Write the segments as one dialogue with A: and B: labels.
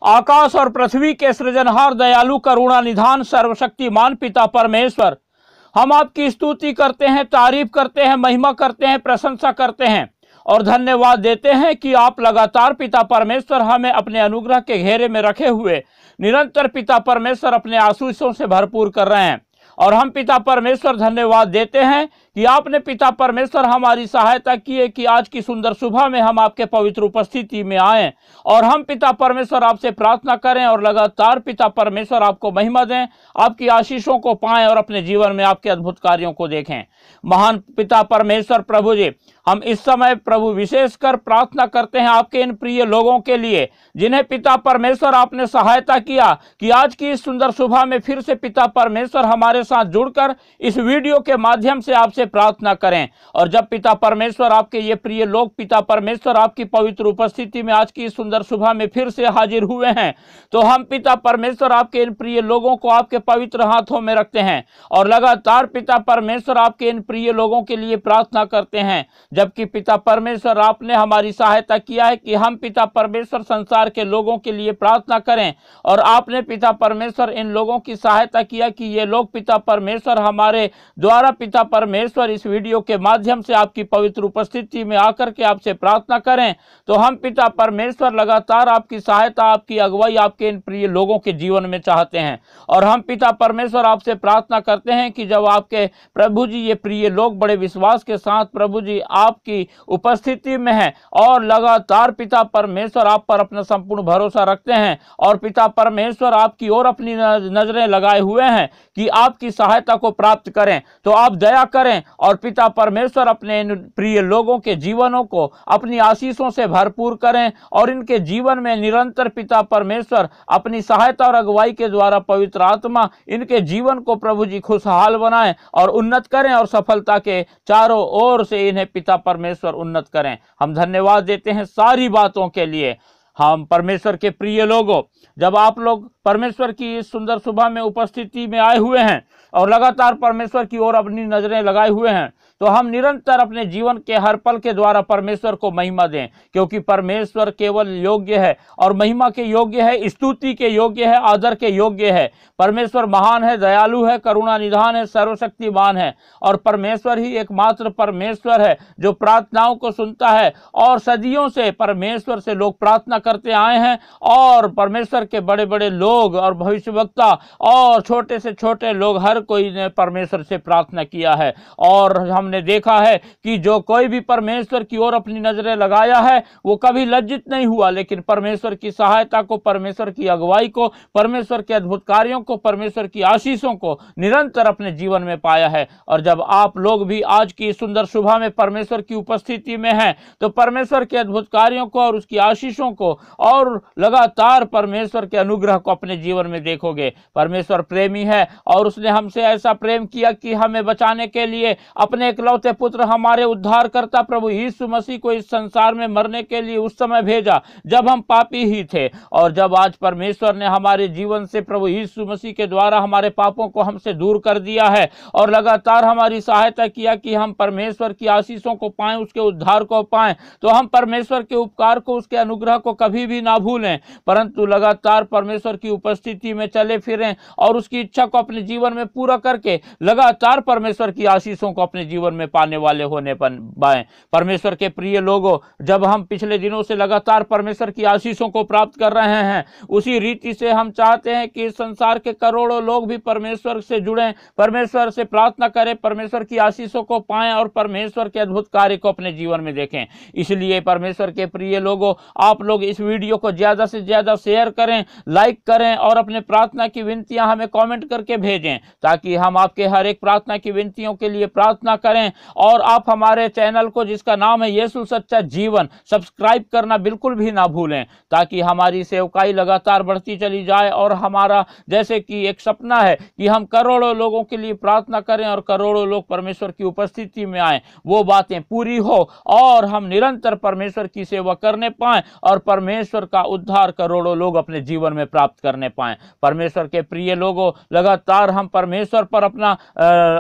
A: आकाश और पृथ्वी के सृजनहार, दयालु, करुणा निधान, सर्वशक्तिमान पिता परमेश्वर, हम आपकी स्तुति करते हैं, तारीफ करते हैं, महिमा करते हैं, प्रशंसा करते हैं और धन्यवाद देते हैं कि आप लगातार पिता परमेश्वर हमें अपने अनुग्रह के घेरे में रखे हुए निरंतर पिता परमेश्वर अपने आशीषों से भरपूर कर रहे हैं। और हम पिता परमेश्वर धन्यवाद देते हैं कि आपने पिता परमेश्वर हमारी सहायता की है कि आज की सुंदर सुबह में हम आपके पवित्र उपस्थिति में आए और हम पिता परमेश्वर आपसे प्रार्थना करें और लगातार पिता परमेश्वर आपको महिमा दें, आपकी आशीषों को पाएं और अपने जीवन में आपके अद्भुत कार्यों को देखें। महान पिता परमेश्वर प्रभु जी, हम इस समय प्रभु विशेषकर प्रार्थना करते हैं आपके इन प्रिय लोगों के लिए जिन्हें पिता परमेश्वर आपने सहायता किया कि आज की इस सुंदर सुबह में फिर से पिता परमेश्वर हमारे साथ जुड़कर इस वीडियो के माध्यम से आपसे प्रार्थना करें। और जब पिता परमेश्वर आपके ये प्रिय लोग पिता परमेश्वर आपकी पवित्र उपस्थिति में आज की इस सुंदर सुबह में फिर से हाजिर हुए हैं, तो हम पिता परमेश्वर आपके इन प्रिय लोगों को आपके पवित्र हाथों में रखते हैं और लगातार पिता परमेश्वर आपके इन प्रिय लोगों के लिए प्रार्थना करते हैं। जबकि पिता परमेश्वर आपने हमारी सहायता किया है कि हम पिता परमेश्वर संसार के लोगों के लिए प्रार्थना करें और आपने पिता परमेश्वर इन लोगों की सहायता किया कि ये लोग पिता परमेश्वर हमारे द्वारा पिता परमेश्वर इस वीडियो के माध्यम से आपकी पवित्र उपस्थिति में आकर के आपसे प्रार्थना करें। तो हम पिता परमेश्वर लगातार आपकी सहायता, आपकी अगुवाई आपके इन प्रिय लोगों के जीवन में चाहते हैं और हम पिता परमेश्वर आपसे प्रार्थना करते हैं कि जब आपके प्रभु जी ये प्रिय लोग बड़े विश्वास के साथ प्रभु जी आपकी उपस्थिति में है और लगातार पिता परमेश्वर आप पर अपना संपूर्ण भरोसा रखते हैं और पिता परमेश्वर आपकी ओर अपनी नजरें लगाए हुए हैं कि आपकी सहायता को प्राप्त करें, तो आप दया करें और पिता परमेश्वर अपने इन प्रिय लोगों के जीवनों को अपनी आशीषों से भरपूर करें और इनके जीवन में निरंतर पिता परमेश्वर अपनी सहायता और अगुवाई के द्वारा पवित्र आत्मा इनके जीवन को प्रभु जी खुशहाल बनाएं और उन्नत करें और सफलता के चारों ओर से इन्हें पिता परमेश्वर उन्नत करें। हम धन्यवाद देते हैं सारी बातों के लिए। हम परमेश्वर के प्रिय लोगों, जब आप लोग परमेश्वर की इस सुंदर सुबह में उपस्थिति में आए हुए हैं और लगातार परमेश्वर की ओर अपनी नजरें लगाए हुए हैं, तो हम निरंतर अपने जीवन के हर पल के द्वारा परमेश्वर को महिमा दें, क्योंकि परमेश्वर केवल योग्य है और महिमा के योग्य है, स्तुति के योग्य है, आदर के योग्य है। परमेश्वर महान है, दयालु है, करुणा निधान है, सर्वशक्तिमान है और परमेश्वर ही एकमात्र परमेश्वर है जो प्रार्थनाओं को सुनता है। और सदियों से परमेश्वर से लोग प्रार्थना करते आए हैं और परमेश्वर के बड़े बड़े लोग और भविष्यवक्ता और छोटे से छोटे लोग हर कोई ने परमेश्वर से प्रार्थना किया है। और हमने देखा है कि जो कोई भी परमेश्वर की ओर अपनी नजरें लगाया है वो कभी लज्जित नहीं हुआ, लेकिन परमेश्वर की सहायता को, परमेश्वर की अगुवाई को, परमेश्वर के अद्भुत कार्यों को, परमेश्वर की आशीषों को निरंतर अपने जीवन में पाया है। और जब आप लोग भी आज की सुंदर सुबह में परमेश्वर की उपस्थिति में हैं, तो परमेश्वर के अद्भुत कार्यों को और उसकी आशीषों को और लगातार परमेश्वर के अनुग्रह को अपने जीवन में देखोगे। परमेश्वर प्रेमी है और उसने हमसे ऐसा प्रेम किया कि हमें बचाने के लिए अपने इकलौते पुत्र हमारे उद्धारकर्ता प्रभु यीशु मसीह को इस संसार में मरने के लिए उस समय भेजा जब हम पापी ही थे। और जब आज परमेश्वर ने हमारे जीवन से प्रभु यीशु मसीह के द्वारा हमारे पापों को हमसे दूर कर दिया है और लगातार हमारी सहायता किया कि हम परमेश्वर की आशीषों को पाएं, उसके उद्धार को पाएं, तो हम परमेश्वर के उपकार को, उसके अनुग्रह को कभी भी ना भूलें, परंतु लगातार परमेश्वर की उपस्थिति में चले फिरें और उसकी इच्छा को अपने जीवन में पूरा करके लगातार परमेश्वर की आशीषों को अपने जीवन में पाने वाले होने पाएं। परमेश्वर के प्रिय लोगों, जब हम पिछले दिनों से लगातार परमेश्वर की आशीषों को प्राप्त कर रहे हैं, उसी रीति से हम चाहते हैं कि संसार के करोड़ों लोग भी परमेश्वर से जुड़ें, परमेश्वर से प्रार्थना करें, परमेश्वर की आशीषों को पाएं और परमेश्वर के अद्भुत कार्य को अपने जीवन में देखें। इसलिए परमेश्वर के प्रिय लोगों, आप लोग इस वीडियो को ज्यादा से ज्यादा शेयर करें, लाइक करें और अपने प्रार्थना की विनतियां हमें कमेंट करके भेजें, ताकि हम आपके हर एक प्रार्थना की विनतियों के लिए प्रार्थना करें। और आप हमारे चैनल को, जिसका नाम है यीशु सच्चा जीवन, सब्सक्राइब करना बिल्कुल भी ना भूलें, ताकि हमारी सेवकाई लगातार बढ़ती चली जाए और हमारा जैसे कि एक सपना है कि हम करोड़ों लोगों के लिए प्रार्थना करें और करोड़ों लोग परमेश्वर की उपस्थिति में आए, वो बातें पूरी हो और हम निरंतर परमेश्वर की सेवा करने पाएं और परमेश्वर का उद्धार करोड़ों लोग अपने जीवन में प्राप्त करने पाएं। परमेश्वर के प्रिय लोगों, लगातार हम परमेश्वर पर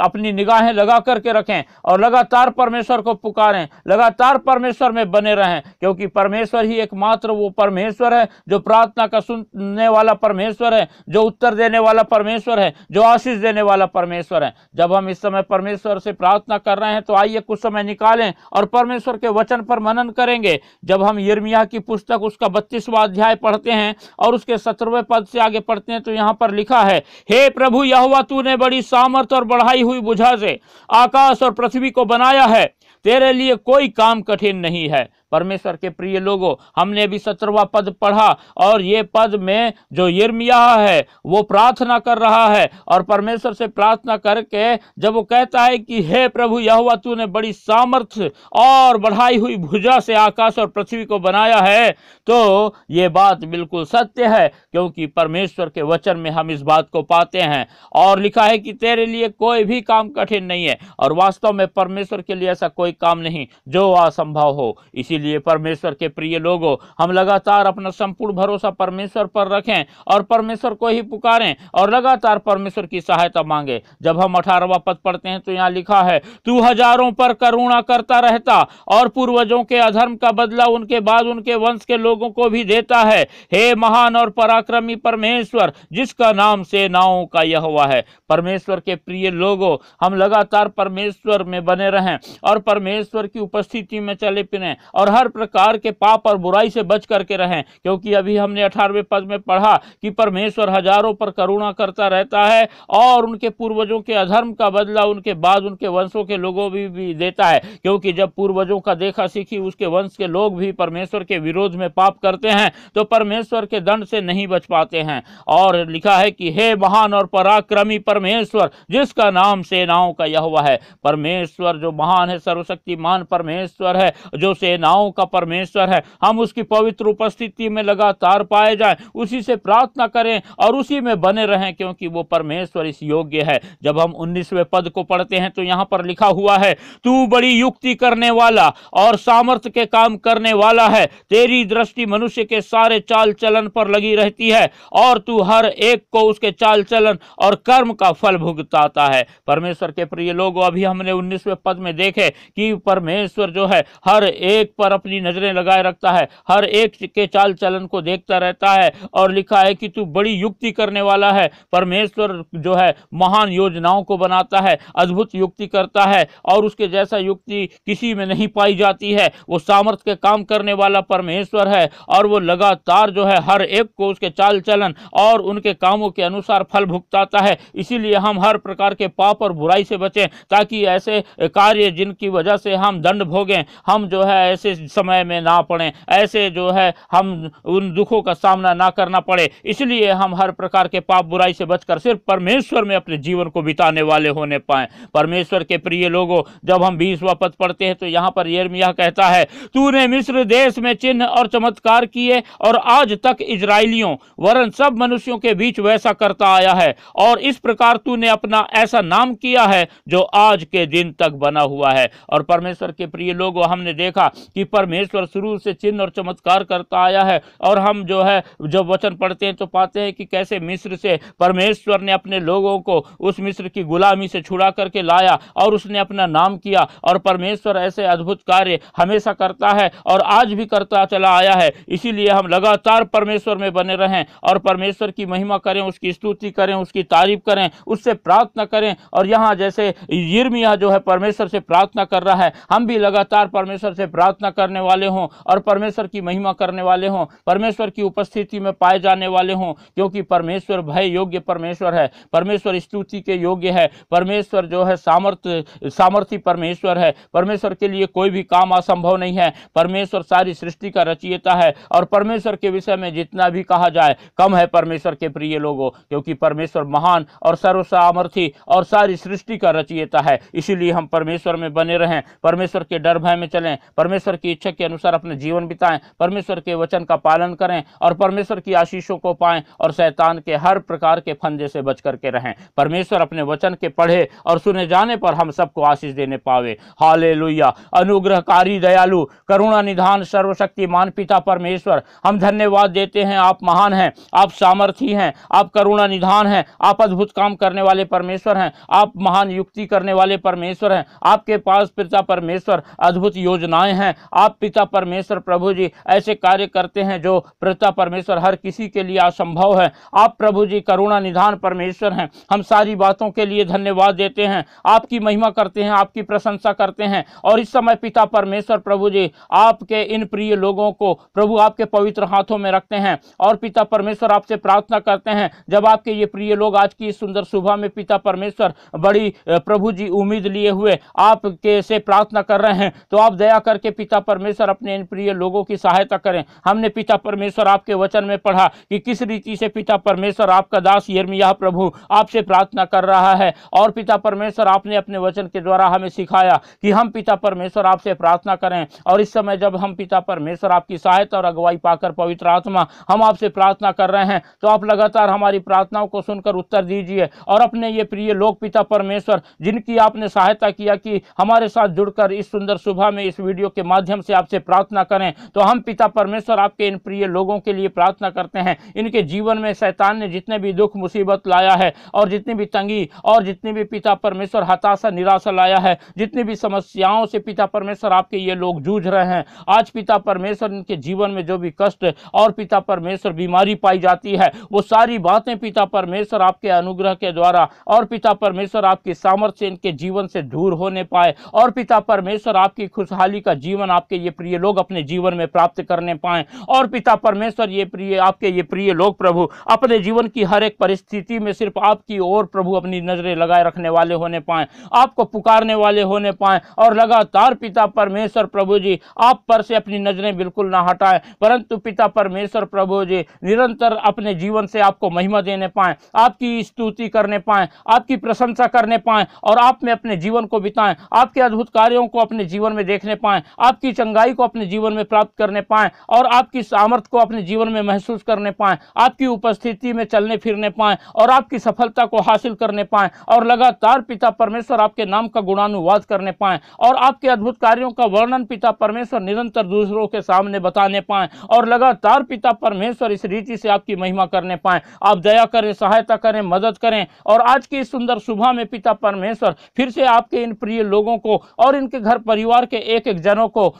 A: अपनी निगाहें लगा करके रखें और लगातार परमेश्वर को पुकारें, लगातार परमेश्वर में बने रहें, क्योंकि परमेश्वर ही एकमात्र वो परमेश्वर है जो प्रार्थना का सुनने वाला परमेश्वर है, जो उत्तर देने वाला परमेश्वर है, जो आशीष देने वाला परमेश्वर है। जब हम इस समय परमेश्वर से प्रार्थना कर रहे हैं तो आइए कुछ समय निकालें और परमेश्वर के वचन पर मनन करेंगे। जब हम यिर्मयाह की पुस्तक उसका 32वां अध्याय पढ़ते हैं और उसके 17वें पद से आगे पढ़ते हैं तो यहाँ पर लिखा है, हे प्रभु यहोवा, तूने बड़ी सामर्थ और बढ़ाई हुई भुजा से आकाश और पृथ्वी को बनाया है, तेरे लिए कोई काम कठिन नहीं है। परमेश्वर के प्रिय लोगों, हमने अभी 17वां पद पढ़ा और ये पद में जो यिर्मयाह है वो प्रार्थना कर रहा है और परमेश्वर से प्रार्थना करके जब वो कहता है कि हे प्रभु यहोवा, तूने बड़ी सामर्थ्य और बढ़ाई हुई भुजा से आकाश और पृथ्वी को बनाया है, तो ये बात बिल्कुल सत्य है, क्योंकि परमेश्वर के वचन में हम इस बात को पाते हैं। और लिखा है कि तेरे लिए कोई भी काम कठिन नहीं है, और वास्तव में परमेश्वर के लिए ऐसा कोई काम नहीं जो असंभव हो। इसीलिए परमेश्वर के प्रिय लोगों, हम लगातार अपना संपूर्ण भरोसा परमेश्वर पर रखें और परमेश्वर को ही पुकारें और लगातार परमेश्वर की सहायता मांगे। जब हम 18वां पद पढ़ते हैं तो यहाँ लिखा है, तू हजारों पर करुणा करता रहता और पूर्वजों के अधर्म का बदला उनके बाद उनके वंश के लोगों को भी देता है। हे महान और पराक्रमी परमेश्वर, जिसका नाम सेनाओं का यहोवा है। परमेश्वर के प्रिय लोगों, हम लगातार परमेश्वर में बने रहें और परमेश्वर की उपस्थिति में चले फिरें और हर प्रकार के पाप और बुराई से बच करके रहें, क्योंकि अभी हमने 18वें पद में पढ़ा कि परमेश्वर हजारों पर करुणा करता रहता है और उनके पूर्वजों के अधर्म का बदला उनके बाद उनके वंशों के लोगों भी देता है, क्योंकि जब पूर्वजों का देखा सीखी उसके वंश के लोग भी परमेश्वर के विरोध में पाप करते हैं तो परमेश्वर के दंड से नहीं बच पाते हैं। और लिखा है कि हे महान और पराक्रमी परमेश्वर, जिसका नाम सेनाओं का यहोवा है। परमेश्वर जो महान है, सर्वशक्तिमान परमेश्वर है, जो सेनाओं का परमेश्वर है, हम उसकी पवित्र उपस्थिति में लगातार पाए जाएं, उसी से प्रार्थना करें और उसी में बने रहें, क्योंकि वो परमेश्वर इस योग्य है। जब हम 19वें पद को पढ़ते हैं तो यहाँ पर लिखा हुआ है, तू बड़ी युक्ति करने वाला और सामर्थ्य के काम करने वाला है, तेरी दृष्टि मनुष्य के सारे चाल चलन पर लगी रहती है और तू हर एक को उसके चाल चलन और कर्म का फल भुगताता है। परमेश्वर के प्रिय लोगों, अभी हमने 19वें पद में देखे कि परमेश्वर जो है हर एक पर अपनी नजरें लगाए रखता है, हर एक के चाल चलन को देखता रहता है और लिखा है कि तू बड़ी युक्ति करने वाला है। परमेश्वर जो है महान योजनाओं को बनाता है, अद्भुत युक्ति करता है और उसके जैसा युक्ति किसी में नहीं पाई जाती है। वो सामर्थ्य के काम करने वाला परमेश्वर है और वो लगातार जो है हर एक को उसके चाल चलन और उनके कामों के अनुसार फल भुगताता है। इसीलिए हम हर प्रकार के पाप और बुराई से बचें, ताकि ऐसे कार्य जिनकी वजह से हम दंड भोगें, हम जो है ऐसे समय में ना पड़ें, ऐसे जो है हम उन दुखों का सामना ना करना पड़े। इसलिए हम हर प्रकार के पाप बुराई से बचकर सिर्फ परमेश्वर में अपने जीवन को बिताने वाले होने पाएं। परमेश्वर के प्रिय लोगों, जब हम 20वां पद पढ़ते हैं तो यहाँ पर यिर्मयाह कहता है, तूने मिस्र देश में चिन्ह और चमत्कार किए और आज तक इजराइलियों वरन सब मनुष्यों के बीच वैसा करता आया है, और इस प्रकार तूने अपना ऐसा नाम किया है जो आज के दिन तक बना हुआ है। और परमेश्वर के प्रिय लोगों, हमने देखा कि परमेश्वर शुरू से चिन्ह और चमत्कार करता आया है और हम जो है जब वचन पढ़ते हैं तो पाते हैं कि कैसे मिस्र से परमेश्वर ने अपने लोगों को उस मिस्र की गुलामी से छुड़ा करके लाया और उसने अपना नाम किया। और परमेश्वर ऐसे अद्भुत कार्य हमेशा करता है और आज भी करता चला आया है। इसीलिए हम लगातार परमेश्वर में बने रहें और परमेश्वर की महिमा करें, उसकी स्तुति करें, उसकी तारीफ करें, उससे प्रार्थना करें। और यहाँ जैसे यिर्मयाह जो है परमेश्वर से प्रार्थना कर रहा है, हम भी लगातार परमेश्वर से प्रार्थना करने वाले हों और परमेश्वर की महिमा करने वाले हों, परमेश्वर की उपस्थिति में पाए जाने वाले हों, क्योंकि परमेश्वर भय योग्य परमेश्वर है, परमेश्वर स्तुति के योग्य है, परमेश्वर जो है सामर्थी परमेश्वर है। परमेश्वर के लिए कोई भी काम असंभव नहीं है। परमेश्वर सारी सृष्टि का रचयिता है और परमेश्वर के विषय में जितना भी कहा जाए कम है परमेश्वर के प्रिय लोगों, क्योंकि परमेश्वर महान और सर्वसामर्थी और सारी सृष्टि का रचयिता है। इसीलिए हम परमेश्वर में बने रहें, परमेश्वर के डर भय में चलें, परमेश्वर की इच्छा के अनुसार अपने जीवन बिताएं, परमेश्वर के वचन का पालन करें और परमेश्वर की आशीषों को पाएं और शैतान के हर प्रकार के फंदे से बच करके रहें। परमेश्वर अपने वचन के पढ़े और सुने जाने पर हम सबको आशीष देने पावे। हालेलुया। अनुग्रहकारी, दयालु, करुणा निधान, सर्वशक्तिमान पिता परमेश्वर, हम धन्यवाद देते हैं। आप महान हैं, आप सामर्थी हैं, आप करुणा निधान हैं, आप अद्भुत काम करने वाले परमेश्वर हैं, आप महान युक्ति करने वाले परमेश्वर हैं। आपके पास पिता परमेश्वर अद्भुत योजनाएं हैं। आप पिता परमेश्वर प्रभु जी ऐसे कार्य करते हैं जो पिता परमेश्वर हर किसी के लिए असंभव है। आप प्रभु जी करुणा निधान परमेश्वर हैं। हम सारी बातों के लिए धन्यवाद देते हैं, आपकी महिमा करते हैं, आपकी प्रशंसा करते हैं। और इस समय पिता परमेश्वर प्रभु जी आपके इन प्रिय लोगों को प्रभु आपके पवित्र हाथों में रखते हैं और पिता परमेश्वर आपसे प्रार्थना करते हैं, जब आपके ये प्रिय लोग आज की इस सुंदर सुबह में पिता परमेश्वर बड़ी प्रभु जी उम्मीद लिए हुए आपके से प्रार्थना कर रहे हैं, तो आप दया करके पिता परमेश्वर अपने इन प्रिय लोगों की सहायता करें। हमने पिता परमेश्वर आपके वचन में पढ़ा कि किस रीति से पिता परमेश्वर आपका दास यिर्मयाह प्रभु आपसे प्रार्थना कर रहा है, और पिता परमेश्वर आपने अपने वचन के द्वारा हमें सिखाया कि हम पिता परमेश्वर आपसे प्रार्थना करें। और इस समय जब हम पिता परमेश्वर आपकी सहायता और अगुवाई पाकर पवित्र आत्मा हम आपसे प्रार्थना कर रहे हैं, तो आप लगातार हमारी प्रार्थनाओं को सुनकर उत्तर दीजिए और अपने ये प्रिय लोग पिता परमेश्वर जिनकी आपने सहायता किया कि हमारे साथ जुड़कर इस सुंदर सुबह में इस वीडियो के माध्यम से आपसे प्रार्थना करें, तो हम पिता परमेश्वर आपके इन प्रिय लोगों के लिए प्रार्थना करते हैं। इनके जीवन में शैतान ने जितने भी दुख मुसीबत लाया है और जितनी भी तंगी और जितनी भी पिता परमेश्वर हताशा निराशा लाया है, जितनी भी समस्याओं से पिता परमेश्वर आपके ये लोग जूझ रहे हैं, आज पिता परमेश्वर इनके जीवन में जो भी कष्ट और पिता परमेश्वर बीमारी पाई जाती है, वो सारी बातें पिता परमेश्वर आपके अनुग्रह के द्वारा और पिता परमेश्वर आपकी सामर्थ्य से इनके जीवन से दूर होने पाए और पिता परमेश्वर आपकी खुशहाली का जीवन आपके ये प्रिय लोग अपने जीवन में प्राप्त करने पाए। और पिता परमेश्वर ये प्रिय लोग प्रभु अपने जीवन की हर एक परिस्थिति में सिर्फ आपकी ओर प्रभु अपनी नजरें लगाए रखने वाले होने पाए, आपको पुकारने वाले होने पाए और लगातार पिता परमेश्वर प्रभु जी आप पर से अपनी नजरें बिल्कुल ना हटाएं, परंतु पिता परमेश्वर प्रभु जी निरंतर अपने जीवन से आपको महिमा देने पाए, आपकी स्तुति करने पाए, आपकी प्रशंसा करने पाए और आप में अपने जीवन को बिताएं, आपके अद्भुत कार्यों को अपने जीवन में देखने पाएं, आपकी चंगाई को अपने जीवन में प्राप्त करने पाएं और आपकी सामर्थ्य को अपने जीवन में महसूस करने पाएं, आपकी उपस्थिति में चलने फिरने पाएं और आपकी सफलता को हासिल करने पाएं और लगातार पिता परमेश्वर आपके नाम का गुणानुवाद करने पाएं और आपके अद्भुत कार्यों का वर्णन पिता परमेश्वर निरंतर दूसरों के सामने बताने पाएं और लगातार पिता परमेश्वर इस रीति से आपकी महिमा करने पाएं। आप दया करें, सहायता करें, मदद करें और आज की इस सुंदर सुबह में पिता परमेश्वर फिर से आपके इन प्रिय लोगों को और इनके घर परिवार के एक एक जनों को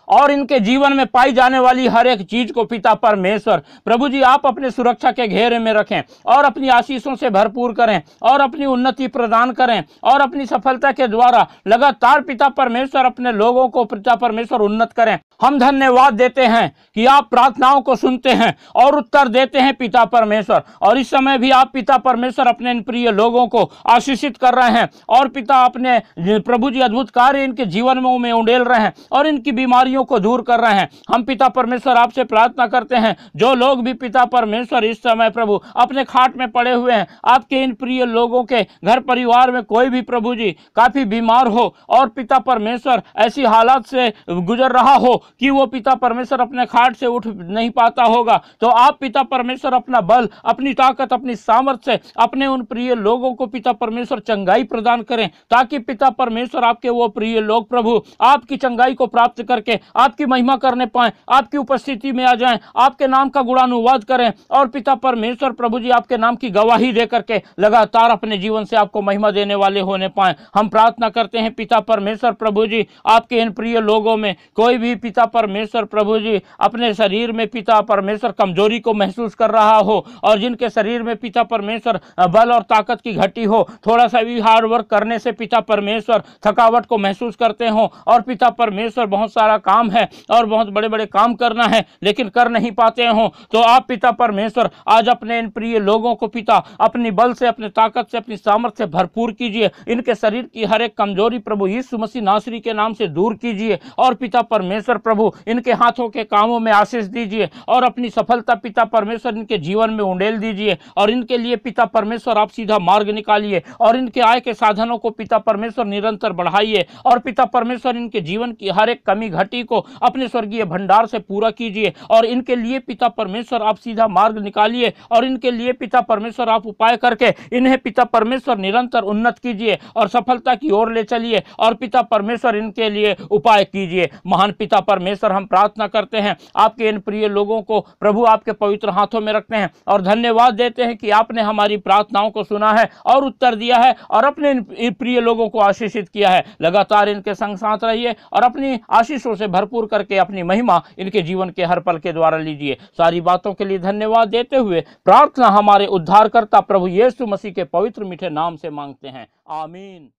A: और इनके जीवन में पाई जाने वाली हर एक चीज को पिता परमेश्वर प्रभु जी आप अपने सुरक्षा के घेरे में रखें और अपनी आशीषों से भरपूर करें और अपनी उन्नति प्रदान करें और अपनी सफलता के द्वारा लगातार पिता परमेश्वर अपने लोगों को पिता परमेश्वर उन्नत करें। हम धन्यवाद देते हैं कि आप प्रार्थनाओं को सुनते हैं और उत्तर देते हैं पिता परमेश्वर, और इस समय भी आप पिता परमेश्वर अपने इन प्रिय लोगों को आशीषित कर रहे हैं और पिता अपने प्रभु जी अद्भुत कार्य इनके जीवन में उंडेल रहे हैं और इनकी बीमारियों को दूर कर रहे हैं। हम पिता परमेश्वर आपसे प्रार्थना करते हैं, जो लोग भी पिता परमेश्वर इस समय प्रभु अपने खाट में पड़े हुए हैं, आपके इन प्रिय लोगों के घर परिवार में कोई भी प्रभु जी काफी बीमार हो और पिता परमेश्वर ऐसी हालात से गुजर रहा हो कि वो पिता परमेश्वर अपने खाट से उठ नहीं पाता होगा, तो आप पिता परमेश्वर अपना बल, अपनी ताकत, अपनी सामर्थ्य से अपने उन प्रिय लोगों को पिता परमेश्वर चंगाई प्रदान करें, ताकि पिता परमेश्वर आपके वो प्रिय लोग प्रभु आपकी चंगाई को प्राप्त करके आपकी महिमा करने पाए, आपकी उपस्थिति में आ जाएं, आपके नाम का गुणानुवाद करें और पिता परमेश्वर प्रभु जी आपके नाम की गवाही दे करके लगातार अपने जीवन से आपको महिमा देने वाले होने पाए। हम प्रार्थना करते हैं पिता परमेश्वर प्रभु जी आपके इन प्रिय लोगों में कोई भी पिता परमेश्वर प्रभु जी अपने शरीर में पिता परमेश्वर कमजोरी को महसूस कर रहा हो और जिनके शरीर में पिता परमेश्वर बल और ताकत की घटी हो, थोड़ा सा भी हार्ड वर्क करने से पिता परमेश्वर थकावट को महसूस करते हो और पिता परमेश्वर बहुत सारा काम है और बहुत बड़े बड़े काम करना है लेकिन कर नहीं पाते हो, तो आप पिता परमेश्वर आज अपने इन प्रिय लोगों को पिता अपनी बल से, अपनी ताकत से, अपनी सामर्थ्य से भरपूर कीजिए। इनके शरीर की हर एक कमजोरी प्रभु यीशु मसीह नासरी के नाम से दूर कीजिए और पिता परमेश्वर प्रभु इनके हाथों के कामों में आशीष दीजिए और अपनी सफलता पिता परमेश्वर इनके जीवन में उंडेल दीजिए और इनके लिए पिता परमेश्वर आप सीधा मार्ग निकालिए और इनके आय के साधनों को पिता परमेश्वर निरंतर बढ़ाइए और पिता परमेश्वर इनके जीवन की हर एक कमी घटी को अपने स्वर्गीय भंडार से पूरा कीजिए और इनके लिए पिता परमेश्वर आप सीधा मार्ग निकालिए और इनके लिए पिता परमेश्वर आप उपाय करके इन्हें पिता परमेश्वर निरंतर उन्नत कीजिए और सफलता की ओर ले चलिए और पिता परमेश्वर इनके लिए उपाय कीजिए। महान पिता परमेश्वर, हम प्रार्थना करते हैं, आपके इन प्रिय लोगों को प्रभु आपके पवित्र हाथों में रखते हैं और धन्यवाद देते हैं कि आपने हमारी प्रार्थनाओं को सुना है और उत्तर दिया है और अपने इन प्रिय लोगों को आशीषित किया है। लगातार इनके संग साथ रहिए और अपनी आशीषों से भरपूर करके अपनी महिमा इनके जीवन के हर पल के द्वारा लीजिए। सारी बातों के लिए धन्यवाद देते हुए प्रार्थना हमारे उद्धारकर्ता प्रभु यीशु मसीह के पवित्र मीठे नाम से मांगते हैं, आमीन।